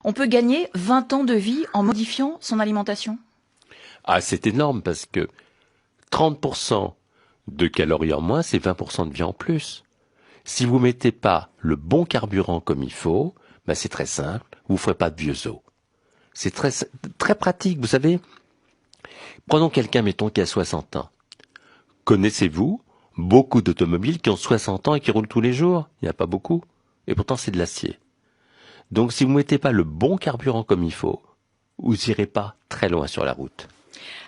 On peut gagner 20 ans de vie en modifiant son alimentation? Ah, c'est énorme parce que 30% de calories en moins, c'est 20% de vie en plus. Si vous mettez pas le bon carburant comme il faut, ben c'est très simple, vous ferez pas de vieux os. C'est très pratique, vous savez. Prenons quelqu'un, mettons, qui a 60 ans. Connaissez-vous beaucoup d'automobiles qui ont 60 ans et qui roulent tous les jours? Il n'y en a pas beaucoup. Et pourtant, c'est de l'acier. Donc, si vous ne mettez pas le bon carburant comme il faut, vous n'irez pas très loin sur la route.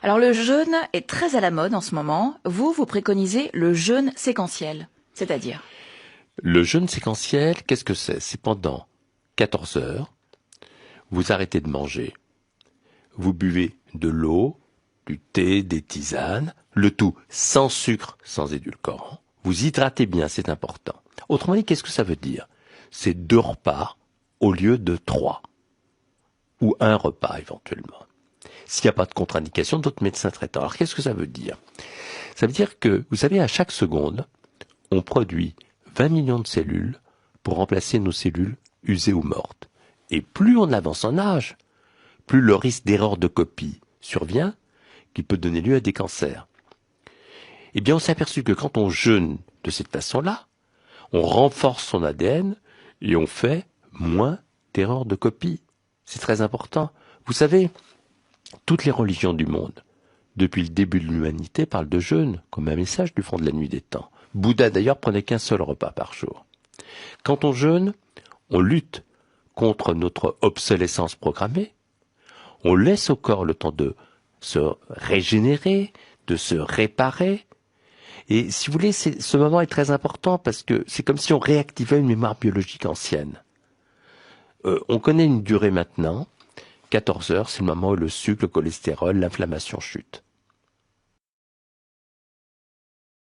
Alors le jeûne est très à la mode en ce moment. Vous préconisez le jeûne séquentiel, c'est-à-dire? Le jeûne séquentiel, qu'est-ce que c'est? C'est pendant 14 heures, vous arrêtez de manger, vous buvez de l'eau, du thé, des tisanes, le tout sans sucre, sans édulcorant. Vous hydratez bien, c'est important. Autrement dit, qu'est-ce que ça veut dire? C'est 2 repas au lieu de 3. Ou 1 repas éventuellement. S'il n'y a pas de contre-indication, d'autres médecins traitants. Alors qu'est-ce que ça veut dire? Ça veut dire que, vous savez, à chaque seconde, on produit 20 millions de cellules pour remplacer nos cellules usées ou mortes. Et plus on avance en âge, plus le risque d'erreur de copie survient, qui peut donner lieu à des cancers. Eh bien, on s'est aperçu que quand on jeûne de cette façon-là, on renforce son ADN et on fait moins d'erreurs de copie. C'est très important. Vous savez, toutes les religions du monde, depuis le début de l'humanité, parlent de jeûne comme un message du fond de la nuit des temps. Bouddha d'ailleurs prenait qu'un seul repas par jour. Quand on jeûne, on lutte contre notre obsolescence programmée. On laisse au corps le temps de se régénérer, de se réparer. Et si vous voulez, ce moment est très important parce que c'est comme si on réactivait une mémoire biologique ancienne. On connaît une durée maintenant. 14 heures, c'est le moment où le sucre, le cholestérol, l'inflammation chute.